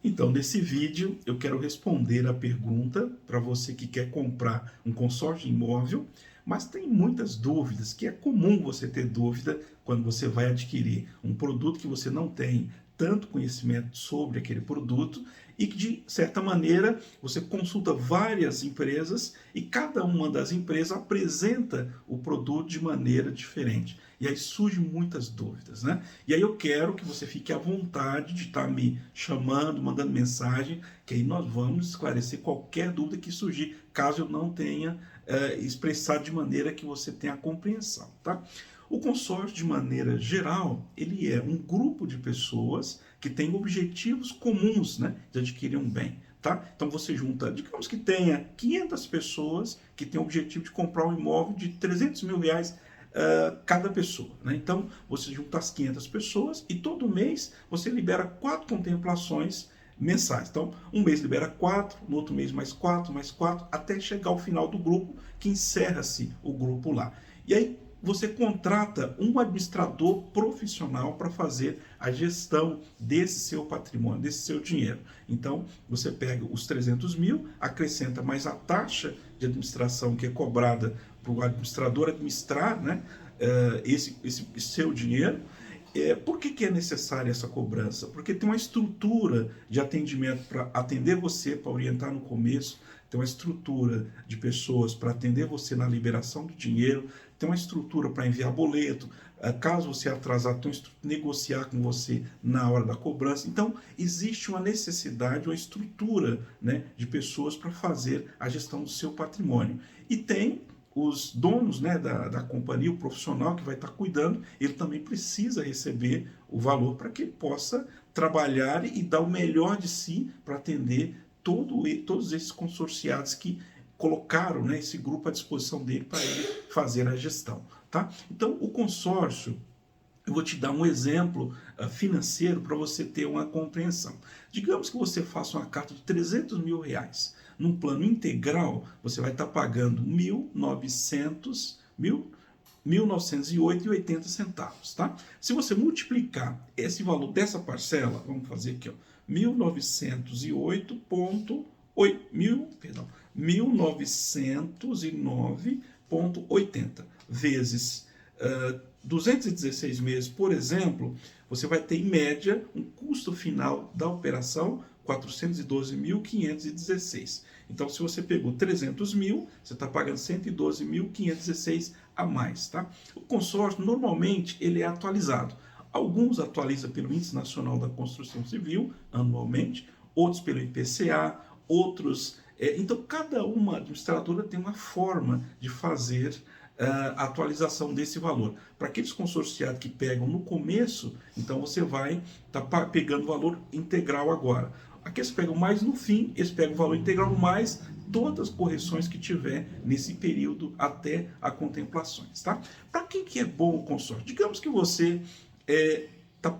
Então, nesse vídeo, eu quero responder a pergunta para você que quer comprar um consórcio imóvel, mas tem muitas dúvidas, que é comum você ter dúvida quando você vai adquirir um produto que você não tem tanto conhecimento sobre aquele produto e que, de certa maneira, você consulta várias empresas e cada uma das empresas apresenta o produto de maneira diferente. E aí surgem muitas dúvidas, né? E aí eu quero que você fique à vontade de estar me chamando, mandando mensagem, que aí nós vamos esclarecer qualquer dúvida que surgir, caso eu não tenha expressado de maneira que você tenha compreensão, tá? O consórcio, de maneira geral, ele é um grupo de pessoas que têm objetivos comuns, né, de adquirir um bem. Tá? Então você junta, digamos que tenha 500 pessoas que têm o objetivo de comprar um imóvel de 300 mil reais cada pessoa. Né? Então você junta as 500 pessoas e todo mês você libera 4 contemplações mensais. Então, um mês libera 4, no outro mês mais 4, até chegar ao final do grupo, que encerra-se o grupo lá. E aí você contrata um administrador profissional para fazer a gestão desse seu patrimônio, desse seu dinheiro. Então, você pega os 300 mil, acrescenta mais a taxa de administração que é cobrada para o administrador administrar, né, esse seu dinheiro. Por que é necessária essa cobrança? Porque tem uma estrutura de atendimento para atender você, para orientar no começo, tem uma estrutura de pessoas para atender você na liberação do dinheiro, tem uma estrutura para enviar boleto, caso você atrasar, tem negociar com você na hora da cobrança. Então, existe uma necessidade, uma estrutura, né, de pessoas para fazer a gestão do seu patrimônio. E tem os donos, né, da companhia, o profissional que vai estar cuidando, ele também precisa receber o valor para que ele possa trabalhar e dar o melhor de si para atender todos esses consorciados que colocaram, né, esse grupo à disposição dele para ele fazer a gestão. Tá? Então, o consórcio, eu vou te dar um exemplo financeiro para você ter uma compreensão. Digamos que você faça uma carta de 300 mil reais. Num plano integral, você vai estar pagando 1.908,80 centavos, tá? Se você multiplicar esse valor dessa parcela, vamos fazer aqui, ó, 1909,80 vezes 216 meses, por exemplo, você vai ter em média um custo final da operação 412.516. Então, se você pegou 300 mil, você está pagando 112.516 a mais. Tá? O consórcio, normalmente, ele é atualizado. Alguns atualizam pelo Índice Nacional da Construção Civil, anualmente, outros pelo IPCA, outros... então, cada uma administradora tem uma forma de fazer a atualização desse valor. Para aqueles consorciados que pegam no começo, então você vai estar pegando o valor integral agora. Aqueles que pegam mais no fim, eles pegam o valor integral mais todas as correções que tiver nesse período até a contemplações. Tá? Para que é bom o consórcio? Digamos que você está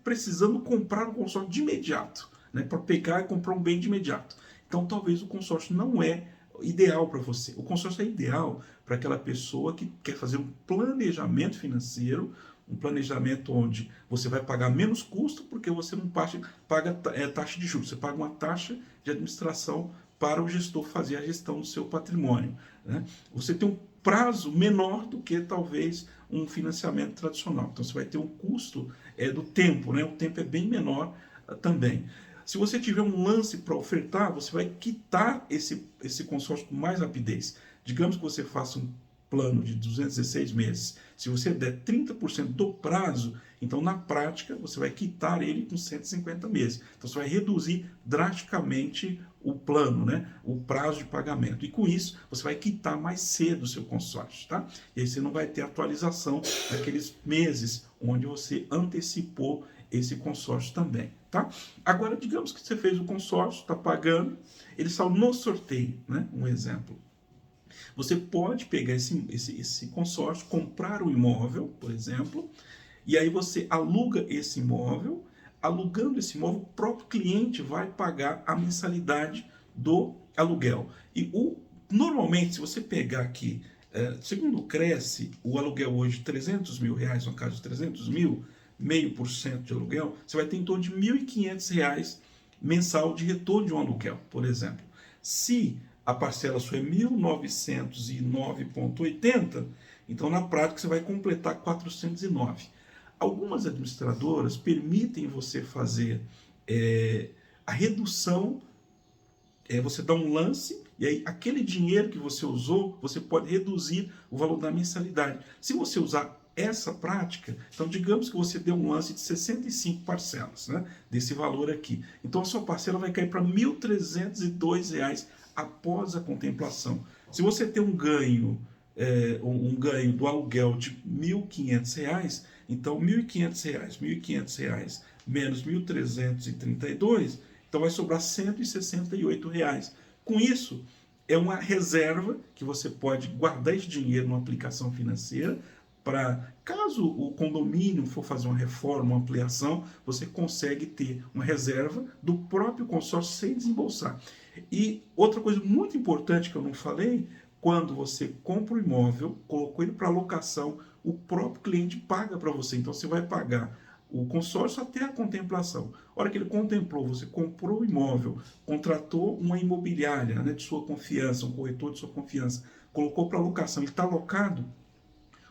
precisando comprar um consórcio de imediato, né, para pegar e comprar um bem de imediato. Então talvez o consórcio não é ideal para você. O consórcio é ideal para aquela pessoa que quer fazer um planejamento financeiro, um planejamento onde você vai pagar menos custo porque você não paga taxa de juros, você paga uma taxa de administração para o gestor fazer a gestão do seu patrimônio. Né? Você tem um prazo menor do que talvez um financiamento tradicional. Então você vai ter um custo do tempo, né? O tempo é bem menor também. Se você tiver um lance para ofertar, você vai quitar esse consórcio com mais rapidez. Digamos que você faça um plano de 216 meses. Se você der 30% do prazo, então na prática você vai quitar ele com 150 meses. Então você vai reduzir drasticamente o plano, né? O prazo de pagamento. E com isso você vai quitar mais cedo o seu consórcio. Tá? E aí você não vai ter atualização naqueles meses onde você antecipou esse consórcio também. Tá? Agora, digamos que você fez o consórcio, está pagando, ele saiu no sorteio, né? Um exemplo. Você pode pegar esse consórcio, comprar o imóvel, por exemplo, e aí você aluga esse imóvel. Alugando esse imóvel, o próprio cliente vai pagar a mensalidade do aluguel. E normalmente, se você pegar aqui, segundo o Cresce, o aluguel hoje, 300 mil reais, no caso de 300 mil, 0,5% de aluguel, você vai ter em torno de R$ 1.500 mensal de retorno de um aluguel, por exemplo. Se a parcela sua é 1.909,80, então na prática você vai completar 409. Algumas administradoras permitem você fazer a redução, você dá um lance, e aí aquele dinheiro que você usou, você pode reduzir o valor da mensalidade. Se você usar essa prática, então digamos que você deu um lance de 65 parcelas, né, desse valor aqui. Então a sua parcela vai cair para R$ 1.302 após a contemplação. Se você tem um ganho do aluguel de R$ 1.500, então R$ 1.500 menos 1.332, então vai sobrar R$ 168. Com isso, é uma reserva que você pode guardar esse dinheiro numa aplicação financeira para, caso o condomínio for fazer uma reforma, uma ampliação, você consegue ter uma reserva do próprio consórcio sem desembolsar. E outra coisa muito importante que eu não falei, quando você compra o imóvel, colocou ele para locação, o próprio cliente paga para você. Então você vai pagar o consórcio até a contemplação. A hora que ele contemplou, você comprou o imóvel, contratou uma imobiliária, né, de sua confiança, um corretor de sua confiança, colocou para locação, ele está alocado,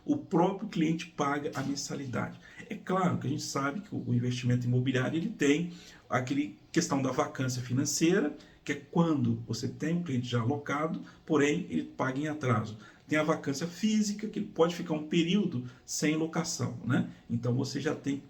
o próprio cliente paga a mensalidade. É claro que a gente sabe que o investimento imobiliário ele tem aquele questão da vacância financeira, que é quando você tem um cliente já alocado, porém ele paga em atraso. Tem a vacância física, que ele pode ficar um período sem locação, né? Então você já tem que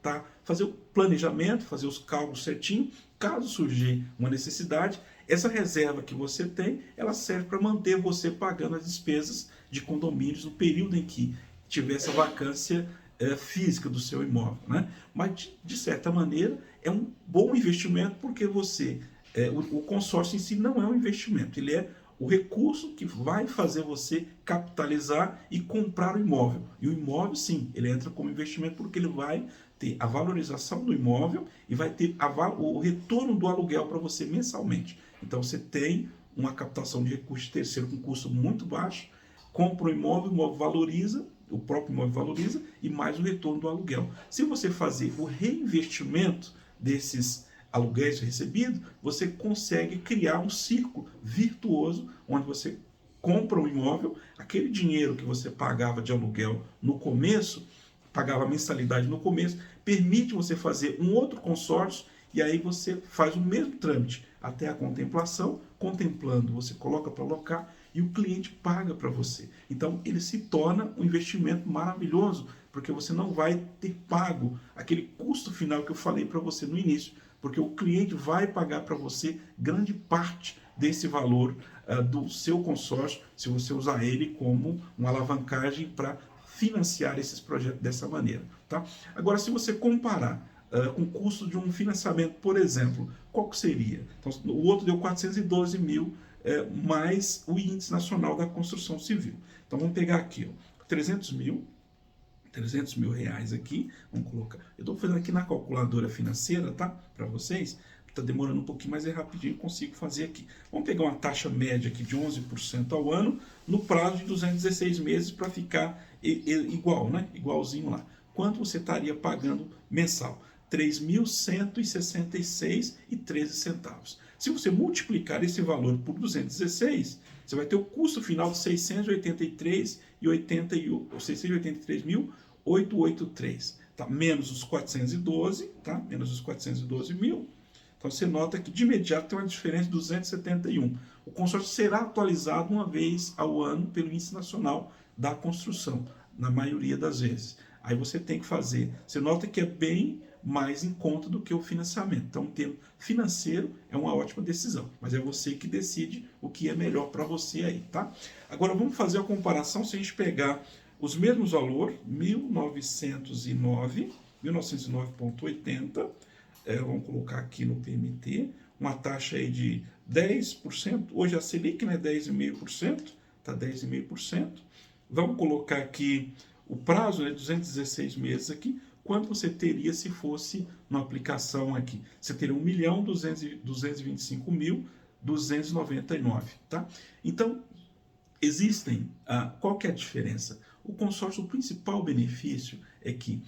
fazer o planejamento, fazer os cálculos certinho. Caso surgir uma necessidade, essa reserva que você tem, ela serve para manter você pagando as despesas de condomínios no período em que tiver essa vacância física do seu imóvel, né? Mas de certa maneira é um bom investimento, porque o consórcio em si não é um investimento, ele é o recurso que vai fazer você capitalizar e comprar o imóvel. E o imóvel, sim, ele entra como investimento porque ele vai ter a valorização do imóvel e vai ter o retorno do aluguel para você mensalmente. Então você tem uma captação de recursos de terceiro com custo muito baixo, compra o imóvel valoriza, o próprio imóvel valoriza, e mais o retorno do aluguel. Se você fazer o reinvestimento desses aluguéis recebidos, você consegue criar um círculo virtuoso, onde você compra um imóvel, aquele dinheiro que você pagava de aluguel no começo, pagava mensalidade no começo, permite você fazer um outro consórcio, e aí você faz o mesmo trâmite até a contemplação. Contemplando, você coloca para alocar e o cliente paga para você. Então ele se torna um investimento maravilhoso, porque você não vai ter pago aquele custo final que eu falei para você no início, porque o cliente vai pagar para você grande parte desse valor do seu consórcio, se você usar ele como uma alavancagem para financiar esses projetos dessa maneira, tá? Agora, se você comparar com o custo de um financiamento, por exemplo, qual que seria? Então, o outro deu 412 mil, mais o índice nacional da construção civil. Então vamos pegar aqui, ó, 300 mil reais aqui, vamos colocar, eu estou fazendo aqui na calculadora financeira, tá? Para vocês, está demorando um pouquinho, mas é rapidinho, consigo fazer aqui. Vamos pegar uma taxa média aqui de 11% ao ano, no prazo de 216 meses, para ficar igual, né? Igualzinho lá. Quanto você estaria pagando mensal? R$ 3.166,13. Se você multiplicar esse valor por 216, você vai ter o custo final de 683.883, tá? Menos os 412, tá? Menos os 412 mil. Então você nota que de imediato tem uma diferença de 271. O consórcio será atualizado uma vez ao ano pelo Índice Nacional da Construção, na maioria das vezes. Aí você tem que fazer, você nota que é bem mais em conta do que o financiamento. Então, em termo financeiro, é uma ótima decisão, mas é você que decide o que é melhor para você aí, tá? Agora, vamos fazer a comparação. Se a gente pegar os mesmos valores, 1909,80, vamos colocar aqui no PMT, uma taxa aí de 10%, hoje a Selic, né, 10,5%, tá 10,5%. Vamos colocar aqui o prazo, né, 216 meses aqui. Quanto você teria se fosse uma aplicação aqui? Você teria 1.225.299, tá? Então, qual que é a diferença? O consórcio, o principal benefício é que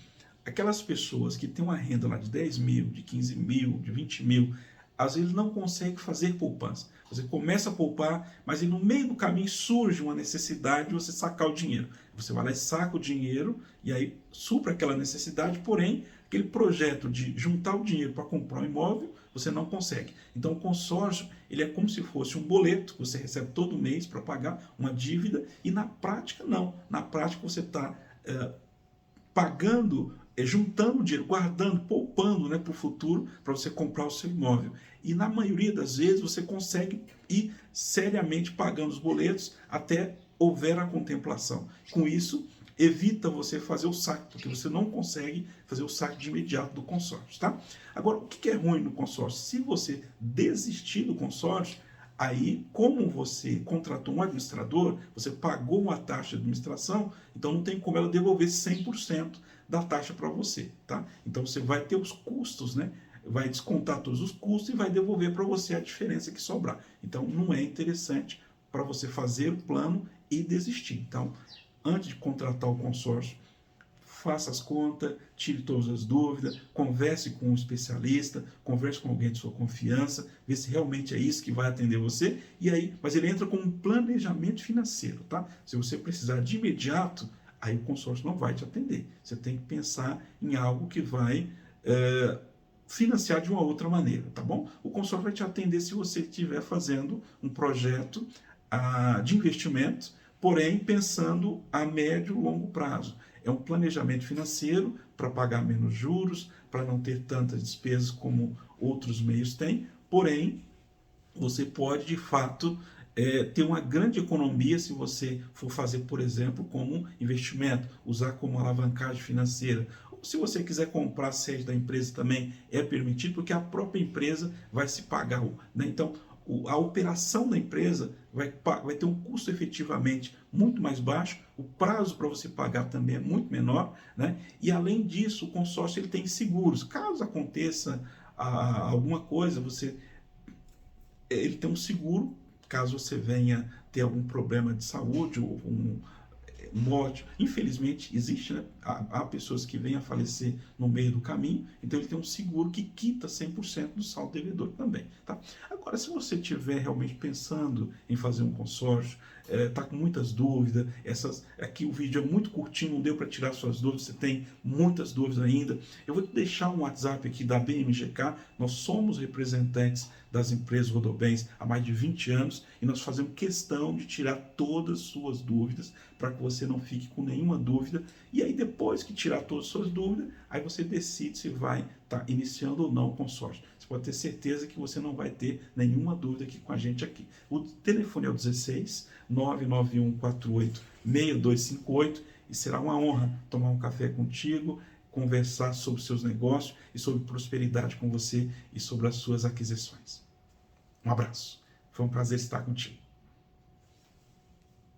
aquelas pessoas que têm uma renda lá de 10 mil, de 15 mil, de 20 mil, às vezes não consegue fazer poupança. Você começa a poupar, mas no meio do caminho surge uma necessidade de você sacar o dinheiro. Você vai lá e saca o dinheiro e aí supra aquela necessidade, porém, aquele projeto de juntar o dinheiro para comprar um imóvel, você não consegue. Então, o consórcio, ele é como se fosse um boleto que você recebe todo mês para pagar uma dívida e na prática, não. Na prática, você está pagando, juntando dinheiro, guardando, poupando, né, para o futuro, para você comprar o seu imóvel. E na maioria das vezes você consegue ir seriamente pagando os boletos até houver a contemplação. Com isso, evita você fazer o saque, porque você não consegue fazer o saque de imediato do consórcio, tá? Agora, o que é ruim no consórcio? Se você desistir do consórcio, aí, como você contratou um administrador, você pagou uma taxa de administração, então não tem como ela devolver 100% da taxa para você, tá? Então você vai ter os custos, né? Vai descontar todos os custos e vai devolver para você a diferença que sobrar. Então não é interessante para você fazer o plano e desistir. Então, antes de contratar o consórcio, faça as contas, tire todas as dúvidas, converse com um especialista, converse com alguém de sua confiança, vê se realmente é isso que vai atender você, e aí, mas ele entra com um planejamento financeiro, tá? Se você precisar de imediato, aí o consórcio não vai te atender. Você tem que pensar em algo que vai financiar de uma outra maneira, tá bom? O consórcio vai te atender se você estiver fazendo um projeto de investimento, porém pensando a médio e longo prazo. É um planejamento financeiro para pagar menos juros, para não ter tantas despesas como outros meios têm, porém, você pode, de fato, ter uma grande economia se você for fazer, por exemplo, como investimento, usar como alavancagem financeira. Se você quiser comprar a sede da empresa também é permitido, porque a própria empresa vai se pagar, né? Então, a operação da empresa vai ter um custo efetivamente muito mais baixo, o prazo para você pagar também é muito menor, né? E além disso, o consórcio ele tem seguros. Caso aconteça alguma coisa, ele tem um seguro, caso você venha ter algum problema de saúde ou morte. Infelizmente, existe, né? Há pessoas que vêm a falecer no meio do caminho, então ele tem um seguro que quita 100% do saldo devedor também, tá? Agora, se você estiver realmente pensando em fazer um consórcio, está com muitas dúvidas, aqui o vídeo é muito curtinho, não deu para tirar suas dúvidas, você tem muitas dúvidas ainda, eu vou te deixar um WhatsApp aqui da BMGK, nós somos representantes das empresas Rodobens há mais de 20 anos e nós fazemos questão de tirar todas as suas dúvidas para que você não fique com nenhuma dúvida e aí depois que tirar todas as suas dúvidas, aí você decide se vai estar iniciando ou não o consórcio. Você pode ter certeza que você não vai ter nenhuma dúvida aqui com a gente aqui. O telefone é o 16 991 48 6258 e será uma honra tomar um café contigo, conversar sobre seus negócios e sobre prosperidade com você e sobre as suas aquisições. Um abraço. Foi um prazer estar contigo.